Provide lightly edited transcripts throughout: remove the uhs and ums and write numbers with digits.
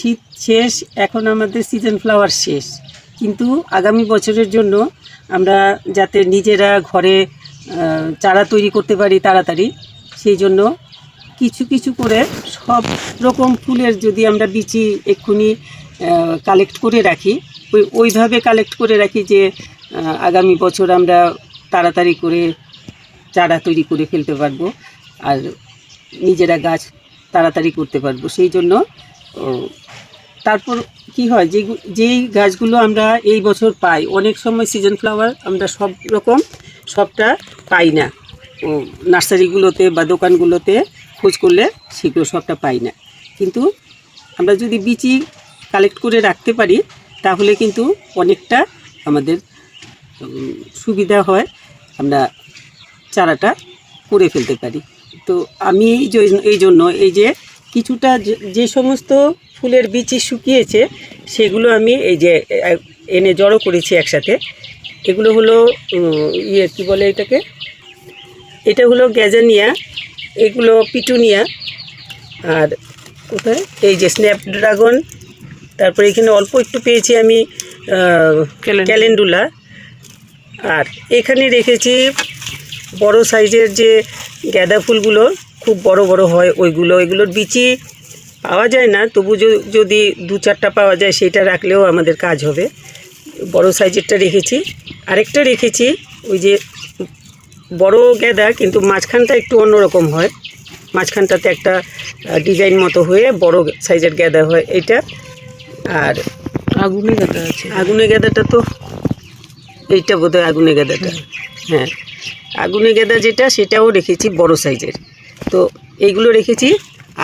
শীত শেষ, এখন আমাদের সিজন ফ্লাওয়ার শেষ, কিন্তু আগামী বছরের জন্য আমরা যাতে নিজেরা ঘরে চারা তৈরি করতে পারি তাড়াতাড়ি, সেই জন্য কিছু কিছু করে সব রকম ফুলের যদি আমরা বিচি এক্ষুনি কালেক্ট করে রাখি, ওইভাবে কালেক্ট করে রাখি যে আগামী বছর আমরা তাড়াতাড়ি করে চারা তৈরি করে ফেলতে পারবো আর নিজেরা গাছ তাড়াতাড়ি করতে পারবো। সেই জন্য তারপর কি হয়, যেই গাছগুলো আমরা এই বছর পাই, অনেক সময় সিজন ফ্লাওয়ার আমরা সব রকম সবটা পাই না, নার্সারিগুলোতে বা দোকানগুলোতে খোঁজ করলে সেগুলো সবটা পাই না, কিন্তু আমরা যদি বিচি কালেক্ট করে রাখতে পারি তাহলে কিন্তু অনেকটা আমাদের সুবিধা হয়, আমরা চারাটা করে ফেলতে পারি। তো আমি এই জন্য এই যে কিছুটা যে সমস্ত ফুলের বিচি শুকিয়েছে সেগুলো আমি এই যে এনে জড়ো করেছি একসাথে। এগুলো হলো কি বলে এটাকে, এটা হলো গ্যাজানিয়া, এগুলো পিটুনিয়া, আর কোথায় এই যে স্ন্যাপড্রাগন, তারপরে এখানে অল্প একটু পেয়েছি আমি ক্যালেন্ডুলা, আর এখানে রেখেছি বড় সাইজের যে গাঁদা ফুলগুলো খুব বড় বড় হয় ওইগুলো, এগুলোর বিচি পাওয়া যায় না, তবু যদি 2-4টা পাওয়া যায় সেটা রাখলেও আমাদের কাজ হবে। বড় সাইজেরটা রেখেছি, আরেকটা রেখেছি ওই যে বড় গাঁদা, কিন্তু মাঝখানটা একটু অন্যরকম হয়, মাঝখানটাতে একটা ডিজাইন মতো হয়ে বড় সাইজের গাঁদা হয় এটা। আর আগুনে গাঁদা আছে, আগুনে গাঁদাটা তো এইটা বোধহয় আগুনে গাঁদাটা, হ্যাঁ আগুনে গাঁদা যেটা সেটাও রেখেছি বড় সাইজের। তো এইগুলো রেখেছি,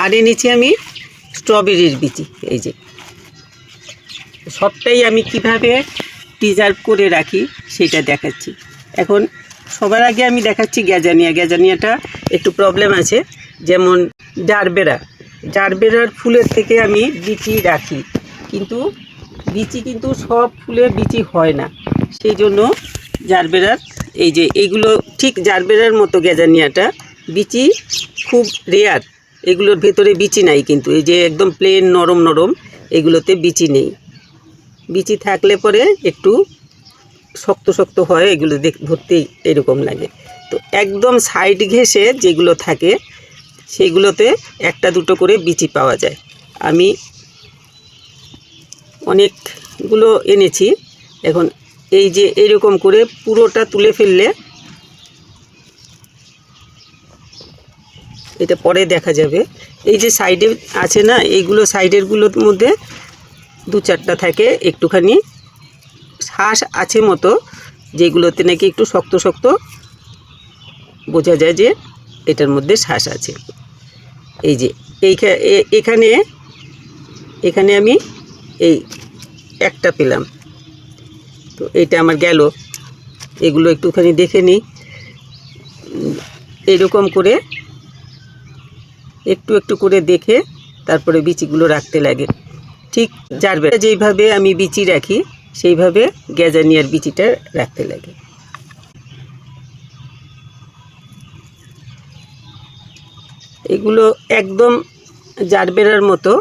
আর এনেছি আমি স্ট্রবেরির বিচি, এই যে সবটাই আমি কিভাবে প্রিজার্ভ করে রাখি সেটা দেখাচ্ছি। এখন সবার আগে আমি দেখাচ্ছি গ্যাজানিয়াটা একটু প্রবলেম আছে, যেমন জারবেরার ফুলের থেকে আমি বিচি রাখি, কিন্তু বিচি কিন্তু সব ফুলের বিচি হয় না, সেই জন্য জারবেরার এই যে এইগুলো ঠিক জারবেরার মতো গ্যাজানিয়াটা বিচি খুব রেয়ার, এগুলোর ভেতরে বিচি নাই, কিন্তু এই যে একদম প্লেন নরম নরম এগুলোতে বিচি নেই, বিচি থাকলে পরে একটু শক্ত শক্ত হয়, এগুলো ধরতেই এরকম লাগে। তো একদম সাইড ঘেঁষে যেগুলো থাকে সেগুলোতে 1-2 করে বিচি পাওয়া যায়। আমি অনেকগুলো এনেছি, এখন এই যে এরকম করে পুরোটা তুলে ফেললে এটা পরে দেখা যাবে। এই যে সাইডে আছে না, এইগুলো সাইডেরগুলোর মধ্যে 2-4টা থাকে একটুখানি শ্বাস আছে মতো, যেগুলোতে নাকি একটু শক্ত শক্ত বোঝা যায় যে এটার মধ্যে শ্বাস আছে। এই যে এখানে আমি এই একটা পেলাম, তো এইটা আমার গেল, এগুলো একটুখানি দেখে নিই। এরকম করে একটু একটু করে দেখে তারপরে বিচিগুলো রাখতে লাগে, ঠিক জারবেরা যেইভাবে আমি বিচি রাখি সেইভাবে গ্যাজানিয়ার বিচিটা রাখতে লাগে। এগুলো একদম জারবেরার মতো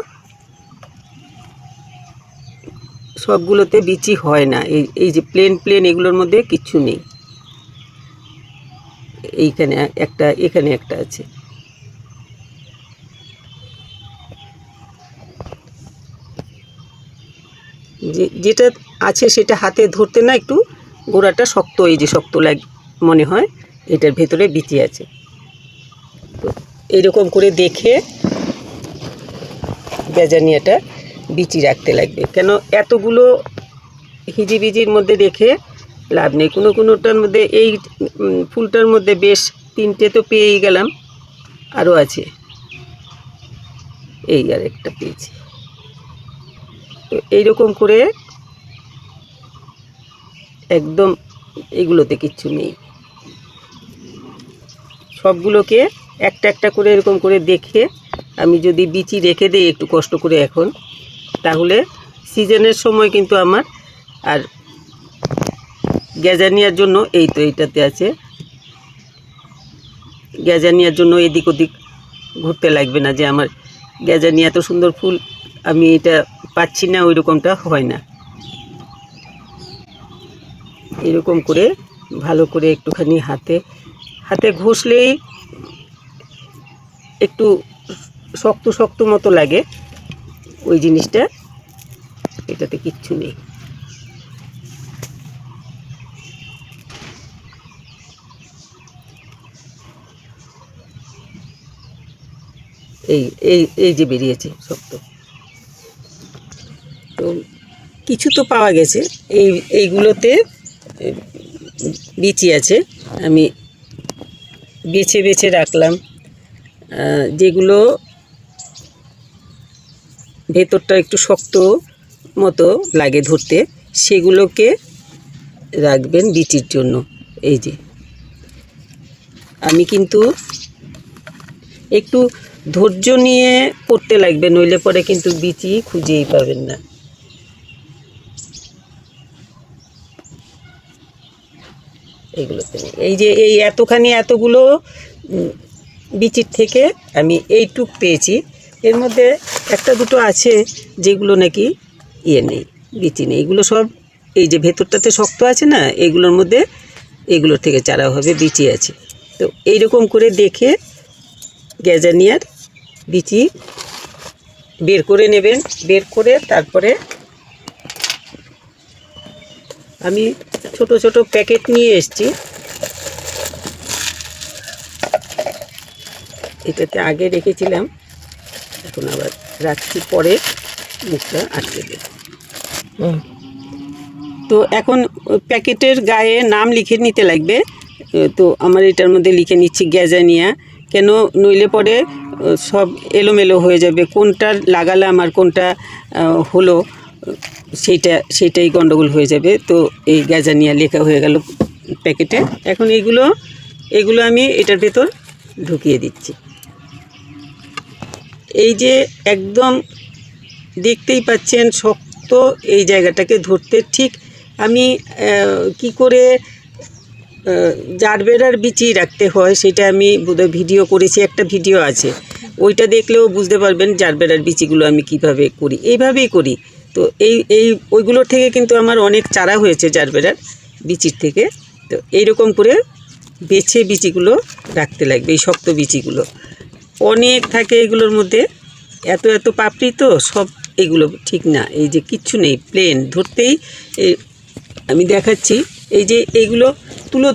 সবগুলোতে বিচি হয় না, এই যে প্লেন এগুলোর মধ্যে কিচ্ছু নেই, এখানে একটা আছে। যেটা আছে সেটা হাতে ধরতে না একটু গোড়াটা শক্ত, এই যে শক্ত মনে হয়, এটার ভেতরে বিচি আছে। তো এইরকম করে দেখে গ্যাজানিয়াটা বিচি রাখতে লাগবে, কেন এতগুলো হিজিবিজির মধ্যে রেখে লাভ নেই। কোনোটার মধ্যে এই ফুলটার মধ্যে বেশ 3টে তো পেয়েই গেলাম, আরও আছে, এই আর একটা পেয়েছি। তো এইরকম করে একদম এগুলোতে কিচ্ছু নেই, সবগুলোকে একটা করে এরকম করে দেখে আমি যদি বিচি রেখে দিই একটু কষ্ট করে এখন, তাহলে সিজনের সময় কিন্তু আমার আর গ্যাজানিয়ার জন্য এই তো এইটাতে আছে, গ্যাজানিয়ার জন্য এদিক ওদিক ঘুরতে লাগবে না, যে আমার গ্যাজানিয়া এত সুন্দর ফুল আমি এটা পাচ্ছি না, ওই রকমটা হয় না। এরকম করে ভালো করে একটুখানি হাতে ঘষলেই একটু শক্ত শক্ত মতো লাগে ওই জিনিসটা, এটাতে কিচ্ছু নেই। এই এই এই যে বেরিয়েছে শক্ত, তো কিছু তো পাওয়া গেছে। এইগুলোতে বিচি আছে, আমি বেছে বেছে রাখলাম। যেগুলো ভেতরটা একটু শক্ত মতো লাগে ধরতে, সেগুলোকে রাখবেন বিচির জন্য। এই যে আমি কিন্তু একটু ধৈর্য নিয়ে করতে লাগবে, নইলে পরে কিন্তু বিচি খুঁজেই পাবেন না। এইগুলোতে এই যে এতগুলো বিচির থেকে আমি এইটুক পেয়েছি। এর মধ্যে একটা দুটো আছে যেগুলো নাকি নেই, বিচি নেই। এগুলো সব এই যে ভেতরটাতে শক্ত আছে না, এগুলোর মধ্যে এগুলোর থেকে চারা হবে, বিচি আছে। তো এইরকম করে দেখে গ্যাজানিয়ার বিচি বের করে নেবেন। বের করে তারপরে আমি ছোট ছোট প্যাকেট নিয়ে এসেছি। এটাতে আগে রেখেছিলাম, এখন আবার রাখছি, পরে মুখটা আটকে দেব। তো এখন প্যাকেটের গায়ে নাম লিখে নিতে লাগবে। তো আমার এটার মধ্যে লিখে নিচ্ছি গ্যাজানিয়া, কেন নইলে পরে সব এলোমেলো হয়ে যাবে, কোনটা লাগালে আমার কোনটা হলো সেইটাই গন্ডগোল হয়ে যাবে। তো এই গ্যাজানিয়া লেখা হয়ে গেল প্যাকেটে। এখন এগুলো আমি এটার ভেতর ঢুকিয়ে দিচ্ছি। এই যে একদম দেখতেই পাচ্ছেন শক্ত, এই জায়গাটাকে ধরতে ঠিক আমি কি করে জারবেরার বিচি রাখতে হয় সেটা আমি বোধহয় ভিডিও করেছি, একটা ভিডিও আছে, ওইটা দেখলেও বুঝতে পারবেন জারবেরার বিচিগুলো আমি কিভাবে করি। এইভাবেই করি। তো ওইগুলোর থেকে কিন্তু আমার অনেক চারা হয়েছে জারবেরার বিচির থেকে। তো এইরকম করে বেছে বিচিগুলো রাখতে লাগবে। এই শক্ত বিচিগুলো অনেক থাকে এগুলোর মধ্যে, এত পাপড়ি, তো সব এগুলো ঠিক না। এই যে কিচ্ছু নেই, প্লেন ধরতেই আমি দেখাচ্ছি। এই যে এইগুলো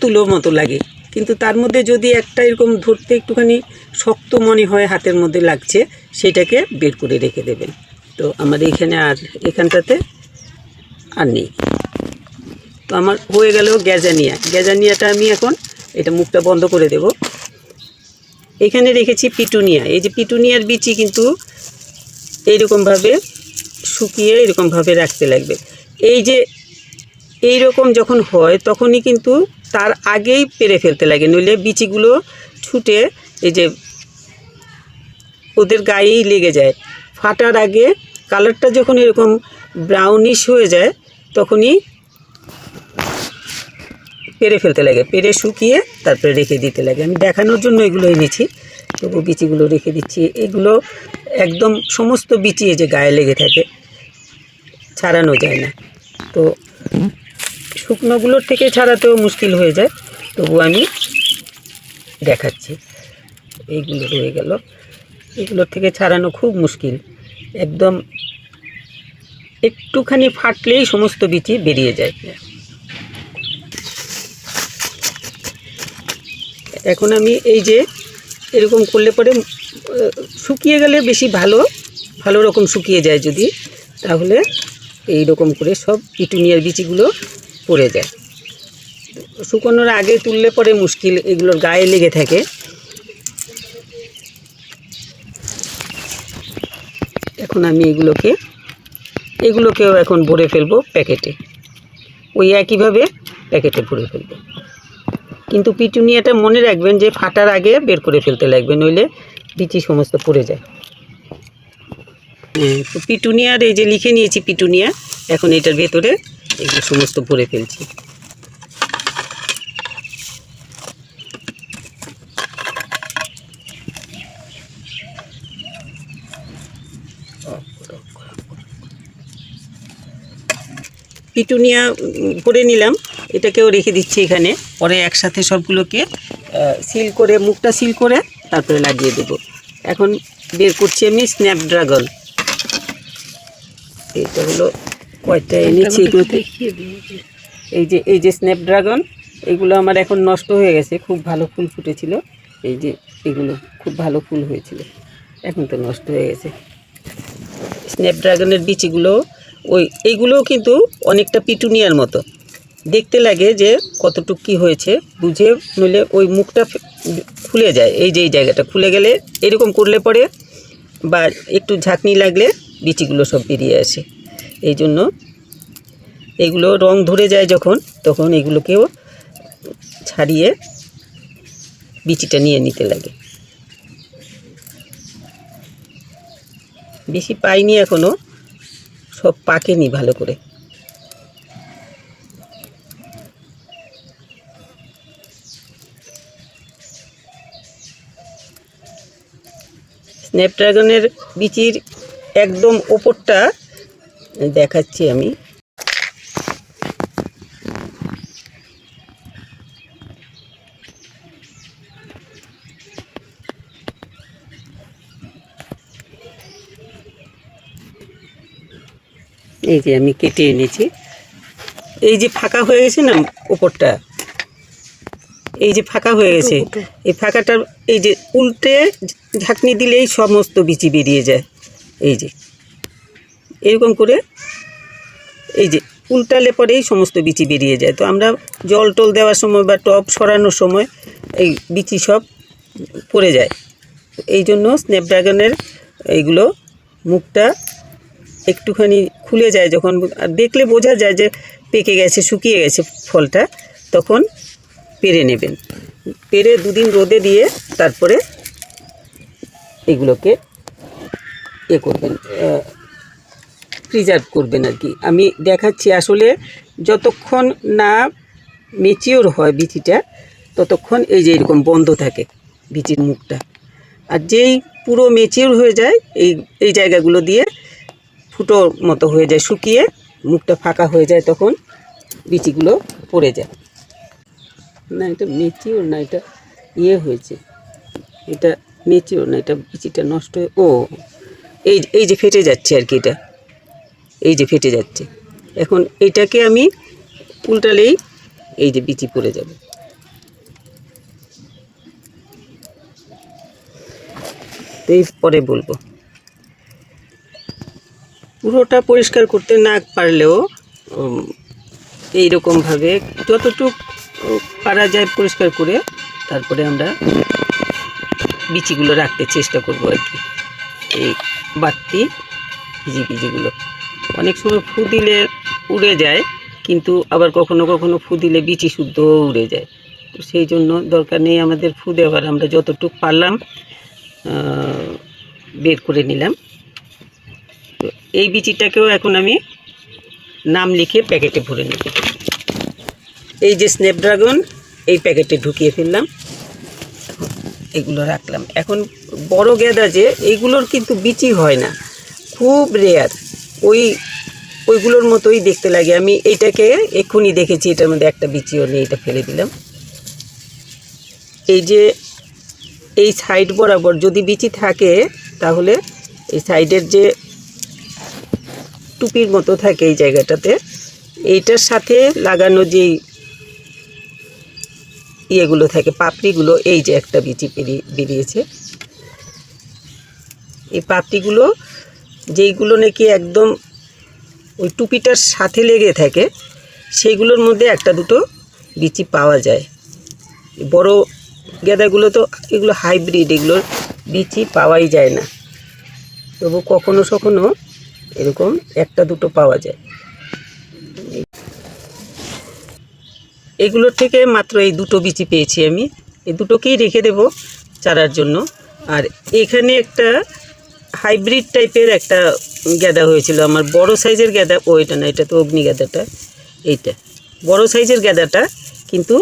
তুলো মতো লাগে, কিন্তু তার মধ্যে যদি একটা এরকম ধরতে একটুখানি শক্ত মনে হয়, হাতের মধ্যে লাগছে, সেটাকে বের করে রেখে দেবেন। তো আমার এখানে এখানটাতে আর নেই। তো আমার হয়ে গেল গ্যাজানিয়াটা। আমি এখন এটা মুখটা বন্ধ করে দেব। এখানে রেখেছি পিটুনিয়া। এই যে পিটুনিয়ার বিচি কিন্তু এইরকমভাবে শুকিয়ে এরকমভাবে রাখতে লাগবে। এই যে এইরকম যখন হয় তখনই কিন্তু তার আগেই পেরে ফেলতে লাগে, নইলে বিচিগুলো ছুটে এই যে ওদের গায়েই লেগে যায়। ফাটার আগে কালারটা যখন এরকম ব্রাউনিশ হয়ে যায় তখনই পেরে ফেলতে লাগে, পেরে শুকিয়ে তারপরে রেখে দিতে লাগে। আমি দেখানোর জন্য এগুলো এনেছি, তবু বিচিগুলো রেখে দিচ্ছি। এগুলো একদম সমস্ত বিচি এই যে গায়ে লেগে থাকে, ছাড়ানো যায় না। তো শুকনোগুলোর থেকে ছাড়াতেও মুশকিল হয়ে যায়, তবু আমি দেখাচ্ছি। এইগুলো রয়ে গেল, এগুলোর থেকে ছাড়ানো খুব মুশকিল। একদম একটুখানি ফাটলেই সমস্ত বিচি বেরিয়ে যায়। এখন আমি এই যে এরকম করলে পরে শুকিয়ে গেলে বেশি ভালো রকম শুকিয়ে যায় যদি, তাহলে এই রকম করে সব পিটুনিয়ার বিচিগুলো পড়ে যায়। শুকানোর আগে তুললে পরে মুশকিল, এগুলোর গায়ে লেগে থাকে। এখন আমি এগুলোকেও এখন ভরে ফেলবো প্যাকেটে, ওই একইভাবে প্যাকেটে ভরে ফেলবো। কিন্তু পিটুনিয়াটা মনে রাখবেন যে ফাটার আগে বের করে ফেলতে লাগবে, নইলে বিচি সমস্ত পড়ে যায়। তো পিটুনিয়ার এই যে লিখে নিয়েছি পিটুনিয়া, এখন এটার ভেতরে এগুলো সমস্ত ভরে ফেলছি। পিটুনিয়া ভরে নিলাম, এটাকেও রেখে দিচ্ছি এখানে। পরে একসাথে সবগুলোকে সিল করে, মুখটা সিল করে তারপরে লাগিয়ে দেব। এখন বের করছি আমি স্ন্যাপড্রাগন। এটা হলো কয়টা এনেছি এগুলোতে। এই যে স্ন্যাপড্রাগন, এগুলো আমার এখন নষ্ট হয়ে গেছে। খুব ভালো ফুল ফুটেছিল, এই যে এগুলো খুব ভালো ফুল হয়েছিল, এখন তো নষ্ট হয়ে গেছে। স্ন্যাপড্রাগনের বিচিগুলো এইগুলোও কিন্তু অনেকটা পিটুনিয়ার মতো দেখতে লাগে, যে কতটুক কী হয়েছে বুঝে নইলে ওই মুখটা খুলে যায়। এই যে এই জায়গাটা খুলে গেলে এরকম করলে পরে, বা একটু ঝাঁকনি লাগলে বিচিগুলো সব বেরিয়ে আসে। এই জন্য এগুলো রং ধরে যায় যখন, তখন এগুলোকেও ছাড়িয়ে বিচিটা নিয়ে নিতে লাগে। বেশি পাইনি এখনও, সব পাকেনি ভালো করে। স্ন্যাপড্রাগনের বিচির একদম ওপরটা দেখাচ্ছি আমি। এই যে আমি কেটে এনেছি, এই যে ফাঁকা হয়ে গেছে না ওপরটা, এই যে ফাঁকা হয়ে গেছে, এই ফাঁকাটার এই যে উল্টে ঝাঁকনি দিলেই সমস্ত বিচি বেরিয়ে যায়। এই যে এরকম করে এই যে উল্টালে পরেই সমস্ত বিচি বেরিয়ে যায়। তো আমরা জল টল দেওয়ার সময় বা টব সরানোর সময় এই বিচি সব পড়ে যায়। এই জন্য স্ন্যাপড্রাগনের এইগুলো মুখটা একটুখানি খুলে যায় যখন, দেখলে বোঝা যায় যে পেকে গেছে, শুকিয়ে গেছে ফলটা, তখন পেরে নেবেন। পেরে 2 দিন রোদে দিয়ে তারপরে এগুলোকে করবেন, প্রিজার্ভ করবেন আর কি। আমি দেখাচ্ছি, আসলে যতক্ষণ না ম্যাচিওর হয় বিচিটা, ততক্ষণ এই যে এরকম বন্ধ থাকে বিচির মুখটা। আর যেই পুরো ম্যাচিওর হয়ে যায়, এই জায়গাগুলো দিয়ে ফুটোর মতো হয়ে যায়, শুকিয়ে মুখটা ফাঁকা হয়ে যায়, তখন বিচিগুলো পড়ে যায়। না, এটা ম্যাচিওর না, এটা হয়েছে, এটা ম্যাচিওর না, এটা বিচিটা নষ্ট হয়ে এই যে ফেটে যাচ্ছে আর কি, এটা এই যে ফেটে যাচ্ছে। এখন এটাকে আমি উল্টালেই এই যে বিচি পড়ে যাবে। তো এই পরে বলবো। পুরোটা পরিষ্কার করতে না পারলেও এইরকমভাবে যতটুক পারা যায় পরিষ্কার করে তারপরে আমরা বিচিগুলো রাখতে চেষ্টা করবো আর কি। এই বাড়তি বিচিগুলো অনেক সময় ফু দিলে উড়ে যায়, কিন্তু আবার কখনো কখনো ফু দিলে বিচি শুদ্ধও উড়ে যায়। তো সেই জন্য দরকার নেই আমাদের ফু দেওয়ার। আমরা যতটুক পারলাম বের করে নিলাম। তো এই বিচিটাকেও এখন আমি নাম লিখে প্যাকেটে ভরে নেব। এই যে স্ন্যাপড্রাগন, এই প্যাকেটে ঢুকিয়ে ফেললাম, এগুলো রাখলাম। এখন বড় গেঁদা যে, এইগুলোর কিন্তু বিচি হয় না, খুব রেয়ার, ওইগুলোর মতোই দেখতে লাগে। আমি এইটাকে এক্ষুনি দেখেছি, এটার মধ্যে একটা বিচিও নেই, এটা ফেলে দিলাম। এই যে এই সাইড বরাবর যদি বিচি থাকে, তাহলে এই সাইডের যে টুপির মতো থাকে এই জায়গাটাতে, এইটার সাথে লাগানো যেই ইয়েগুলো থাকে, পাপড়িগুলো, এই যে একটা বিচি বেরিয়েছে। এই পাপড়িগুলো যেইগুলো নাকি একদম ওই টুপিটার সাথে লেগে থাকে, সেইগুলোর মধ্যে একটা দুটো বিচি পাওয়া যায়। বড় গেঁদাগুলো তো এগুলো হাইব্রিড, এগুলোর বিচি পাওয়াই যায় না, তবু কখনো কখনো এরকম একটা দুটো পাওয়া যায়। এগুলোর থেকে মাত্র এই দুটো বিচি পেয়েছি আমি, এই দুটোকেই রেখে দেব চারার জন্য। আর এখানে একটা হাইব্রিড টাইপের একটা গেঁদা হয়েছিল আমার, বড় সাইজের গেঁদা। এটা না, এটা তো অগ্নি গেঁদাটা, এইটা বড় সাইজের গেঁদাটা, কিন্তু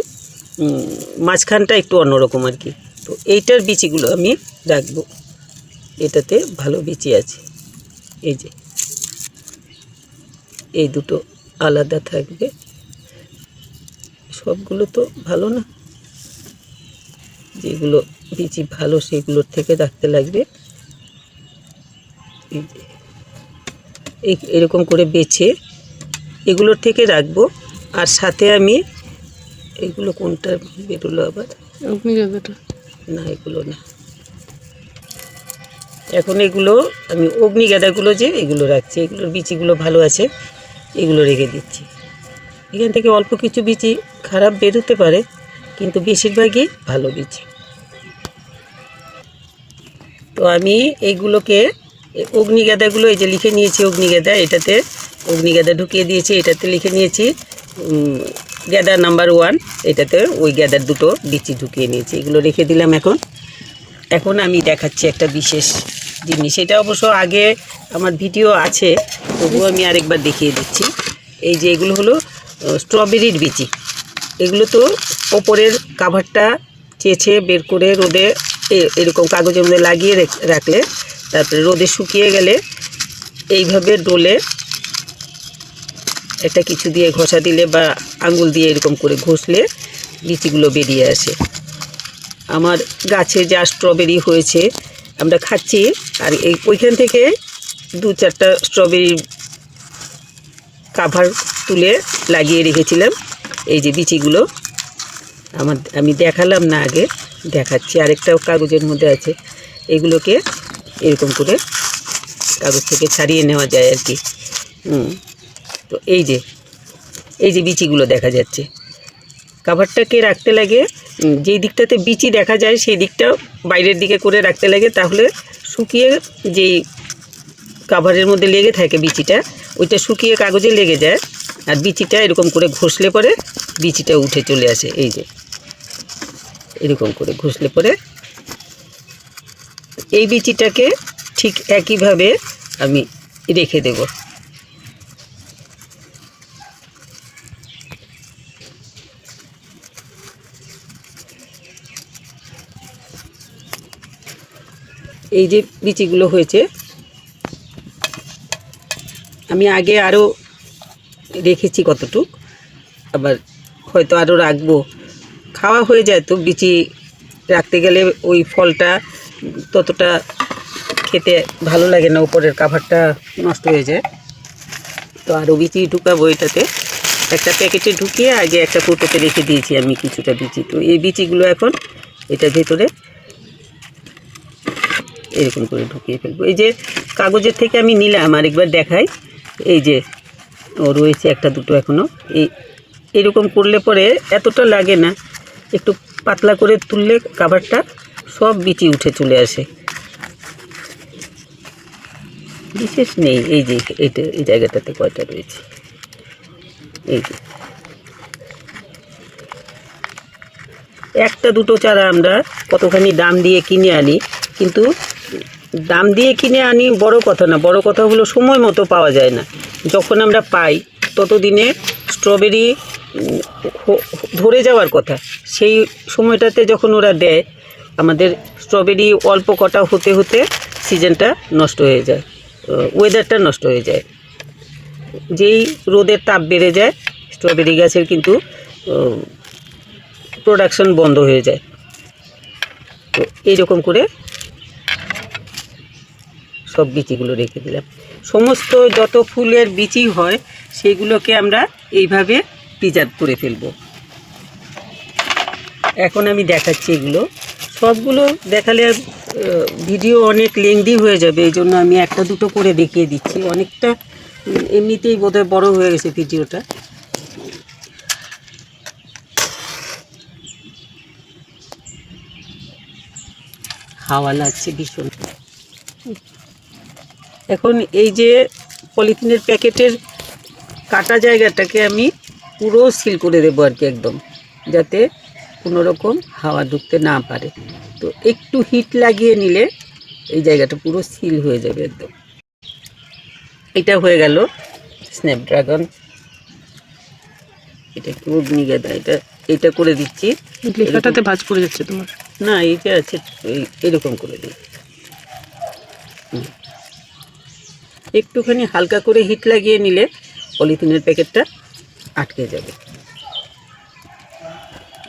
মাঝখানটা একটু অন্যরকম আর কি। তো এইটার বিচিগুলো আমি রাখবো, এটাতে ভালো বিচি আছে। এই যে এই দুটো আলাদা থাকবে। সবগুলো তো ভালো না, যেগুলো বিচি ভালো সেগুলোর থেকে রাখতে লাগবে। এরকম করে বেছে এগুলোর থেকে রাখবো। আর সাথে আমি এগুলো কোনটা বেরোলো আবার, অগ্নিগাদাটা না এগুলো না, এখন এগুলো আমি অগ্নিগাদাগুলো যে এগুলো রাখছি, এগুলোর বিচিগুলো ভালো আছে, এগুলো রেখে দিচ্ছি। এখান থেকে অল্প কিছু বিচি খারাপ বেরোতে পারে, কিন্তু বেশিরভাগই ভালো বিচি। তো আমি এইগুলোকে অগ্নিগাদাগুলো এই যে লিখে নিয়েছি অগ্নিগাদা, এটাতে অগ্নিগাদা ঢুকিয়ে দিয়েছি, এটাতে লিখে নিয়েছি গাদা নাম্বার 1, এটাতে ওই গাদার দুটো বিচি ঢুকিয়ে নিয়েছি, এগুলো রেখে দিলাম। এখন আমি দেখাচ্ছি একটা বিশেষ জিনিস, এটা অবশ্য আগে আমার ভিডিও আছে, তবুও আমি আরেকবার দেখিয়ে দিচ্ছি। এই যে এগুলো হলো স্ট্রবেরির বিচি। এগুলো তো ওপরের কাভারটা চেঁচে বের করে রোদে এরকম কাগজের মধ্যে লাগিয়ে রাখলে, তারপরে রোদে শুকিয়ে গেলে এইভাবে ডোলে একটা কিছু দিয়ে ঘষা দিলে বা আঙুল দিয়ে এরকম করে ঘষলে বিচিগুলো বেরিয়ে আসে। আমার গাছে যা স্ট্রবেরি হয়েছে আমরা খাচ্ছি, আর ওইখান থেকে 2-4টা স্ট্রবেরি কাভার তুলে লাগিয়ে রেখেছিলাম। এই যে বিচিগুলো আমি দেখালাম না, আগে দেখাচ্ছি। আরেকটাও কাগজের মধ্যে আছে, এগুলোকে এরকম করে কাগজ থেকে ছাড়িয়ে নেওয়া যায় আর কি। তো এই যে বিচিগুলো দেখা যাচ্ছে, কাভারটাকে রাখতে লাগে যেই দিকটাতে বিচি দেখা যায় সেই দিকটা বাইরের দিকে করে রাখতে লাগে, তাহলে শুকিয়ে যেই কাভারের মধ্যে লেগে থাকে বিচিটা, ওইটা শুকিয়ে কাগজে লেগে যায়, আর বিচিটা এরকম করে ঘষলে পরে বিচিটা উঠে চলে আসে। এই যে এরকম করে ঘষলে পরে এই বিচিটাকে ঠিক একইভাবে আমি রেখে দেব। এই যে বিচিগুলো হয়েছে, আমি আগে আরও রেখেছি কতটুক, আবার হয়তো আরও রাখবো। খাওয়া হয়ে যায় তো বিচি রাখতে গেলে ওই ফলটা ততটা খেতে ভালো লাগে না, উপরের কাভারটা নষ্ট হয়ে যায়। তো আরও বিচি ঢুকাবো এটাতে, একটা প্যাকেটে ঢুকিয়ে আগে একটা কৌটোতে রেখে দিয়েছি আমি কিছুটা বিচি। তো এই বিচিগুলো এখন এটার ভেতরে এরকম করে ঢুকিয়ে ফেলবো। এই যে কাগজের থেকে আমি নিলাম, আরেকবার দেখাই, এই যে ও রয়েছে 1-2 এখনও। এরকম করলে পরে এতটা লাগে না, একটু পাতলা করে তুললে কাভারটা সব বিচি উঠে চলে আসে, বিশেষ নেই। এই যে এই জায়গাটাতে কয়টা রয়েছে, এই যে 1-2 চারা আমরা কতখানি দাম দিয়ে কিনে আনি, কিন্তু দাম দিয়ে কিনে আনি বড় কথা না, বড় কথা হলো সময় মতো পাওয়া যায় না। যখন আমরা পাই ততদিনে স্ট্রবেরি ধরে যাওয়ার কথা, সেই সময়টাতে যখন ওরা দেয় আমাদের স্ট্রবেরি অল্প কটা হতে হতে সিজনটা নষ্ট হয়ে যায়, ওয়েদারটা নষ্ট হয়ে যায়। যেই রোদের তাপ বেড়ে যায় স্ট্রবেরি গাছের কিন্তু প্রোডাকশন বন্ধ হয়ে যায়। তো এইরকম করে সব বিচিগুলো রেখে দিলাম। সমস্ত যত ফুলের বিচি হয় সেগুলোকে আমরা এইভাবে প্রিজার্ভ করে ফেলব। এখন আমি দেখাচ্ছি, এগুলো সবগুলো দেখালে ভিডিও অনেক লেংদি হয়ে যাবে, এই জন্য আমি 1-2 করে দেখিয়ে দিচ্ছি। অনেকটা এমনিতেই বোধহয় বড় হয়ে গেছে ভিডিওটা। হাওয়া লাগছে ভীষণ। এখন এই যে পলিথিনের প্যাকেটের কাটা জায়গাটাকে আমি পুরো সিল করে দেবো আর কি, একদম, যাতে কোনো রকম হাওয়া ঢুকতে না পারে। তো একটু হিট লাগিয়ে নিলে এই জায়গাটা পুরো সিল হয়ে যাবে একদম। এটা হয়ে গেল স্ন্যাপড্রাগন, এটা একটু অগ্নিগাদা, এটা করে দিচ্ছি। লেখাটাতে ভাঁজ পড়ে যাচ্ছে তোমার, না এইটা আছে, এরকম করে দিই। একটুখানি হালকা করে হিট লাগিয়ে নিলে পলিথিনের প্যাকেটটা আটকে যাবে।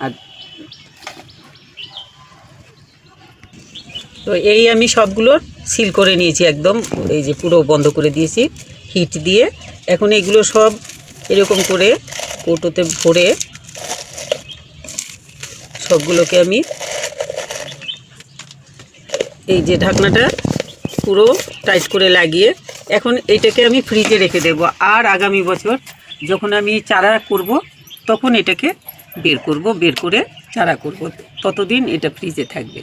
আর তো এই আমি সবগুলোর সিল করে নিয়েছি একদম, এই যে পুরো বন্ধ করে দিয়েছি হিট দিয়ে। এখন এগুলো সব এরকম করে কৌটোতে ভরে সবগুলোকে আমি এই যে ঢাকনাটা পুরো টাইট করে লাগিয়ে এখন এইটাকে আমি ফ্রিজে রেখে দেব। আর আগামী বছর যখন আমি চারা করব তখন এটাকে বের করে চারা করব, ততদিন এটা ফ্রিজে থাকবে।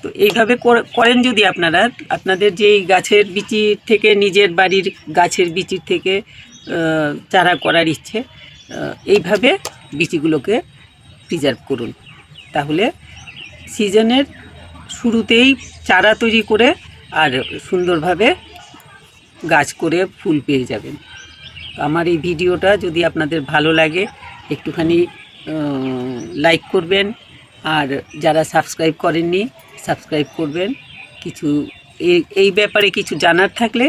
তো এইভাবে করেন যদি আপনারা, আপনাদের যেই গাছের বিচি থেকে, নিজের বাড়ির গাছের বিচির থেকে চারা করার ইচ্ছে, এইভাবে বিচিগুলোকে প্রিজার্ভ করুন। তাহলে সিজনের শুরুতেই চারা তৈরি করে আর সুন্দরভাবে গাছ করে ফুল পেয়ে যাবেন। আমার এই ভিডিওটা যদি আপনাদের ভালো লাগে একটুখানি লাইক করবেন, আর যারা সাবস্ক্রাইব করেননি সাবস্ক্রাইব করবেন। কিছু এই ব্যাপারে কিছু জানার থাকলে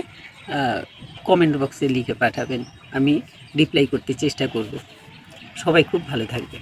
কমেন্ট বক্সে লিখে পাঠাবেন, আমি রিপ্লাই করতে চেষ্টা করব। সবাই খুব ভালো থাকবে।